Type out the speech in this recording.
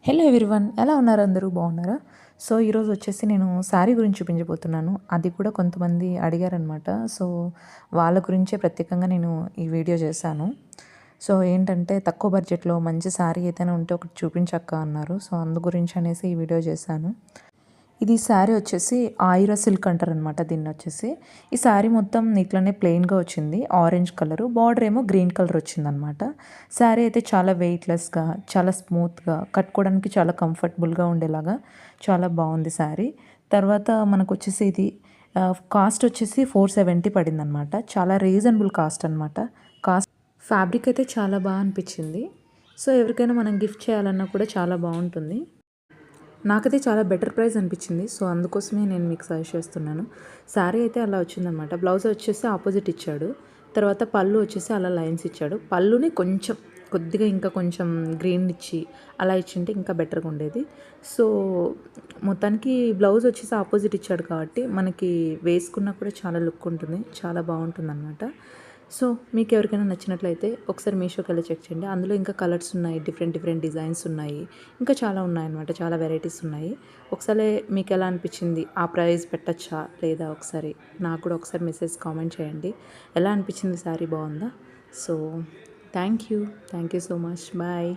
Hello everyone, ఎలా ఉన్నారు? అందరూ బాగున్నారా? సో ఈరోజు వచ్చేసి నేను శారీ గురించి చూపించబోతున్నాను. అది కూడా కొంతమంది అడిగారనమాట. సో వాళ్ళ గురించే ప్రత్యేకంగా నేను ఈ వీడియో చేశాను. సో ఏంటంటే తక్కువ బడ్జెట్లో మంచి శారీ ఏదైనా ఉంటే ఒకటి చూపించక్క అన్నారు. సో అందు గురించి అనేసి ఈ వీడియో చేశాను. ఇది శారీ వచ్చేసి ఆయిరా సిల్క్ అంటారనమాట. దీన్ని వచ్చేసి ఈ శారీ మొత్తం ఇట్లనే ప్లెయిన్గా వచ్చింది. ఆరెంజ్ కలరు, బార్డర్ ఏమో గ్రీన్ కలర్ వచ్చిందనమాట. శారీ అయితే చాలా వెయిట్లెస్గా, చాలా స్మూత్గా, కట్టుకోవడానికి చాలా కంఫర్టబుల్గా ఉండేలాగా చాలా బాగుంది శారీ. తర్వాత మనకు వచ్చేసి ఇది కాస్ట్ వచ్చేసి 470 పడింది అనమాట. చాలా రీజనబుల్ కాస్ట్ అనమాట. కాస్ట్ ఫ్యాబ్రిక్ అయితే చాలా బాగా అనిపించింది. సో ఎవరికైనా మనం గిఫ్ట్ చేయాలన్నా కూడా చాలా బాగుంటుంది. నాకైతే చాలా బెటర్ ప్రైస్ అనిపించింది. సో అందుకోసమే నేను మీకు సజెస్ట్ చేస్తున్నాను. శారీ అయితే అలా వచ్చిందనమాట. బ్లౌజ్ వచ్చేసి ఆపోజిట్ ఇచ్చాడు. తర్వాత పళ్ళు వచ్చేసి అలా లైన్స్ ఇచ్చాడు. పళ్ళుని కొంచెం కొద్దిగా ఇంకా కొంచెం గ్రీన్ ఇచ్చి అలా ఇచ్చింటే ఇంకా బెటర్గా ఉండేది. సో మొత్తానికి బ్లౌజ్ వచ్చేసి ఆపోజిట్ ఇచ్చాడు కాబట్టి మనకి వేసుకున్నా కూడా చాలా లుక్ ఉంటుంది, చాలా బాగుంటుంది అనమాట. సో మీకు ఎవరికైనా నచ్చినట్లయితే ఒకసారి మీషోకి వెళ్ళి చెక్ చేయండి. అందులో ఇంకా కలర్స్ ఉన్నాయి, డిఫరెంట్ డిఫరెంట్ డిజైన్స్ ఉన్నాయి, ఇంకా చాలా ఉన్నాయన్నమాట. చాలా వెరైటీస్ ఉన్నాయి. ఒకసారి మీకు ఎలా అనిపించింది, ఆ ప్రైస్ పెట్టచ్చా లేదా ఒకసారి నాకు కూడా ఒకసారి మెసేజ్ కామెంట్ చేయండి. ఎలా అనిపించింది, శారీ బాగుందా? So thank you so much. Bye.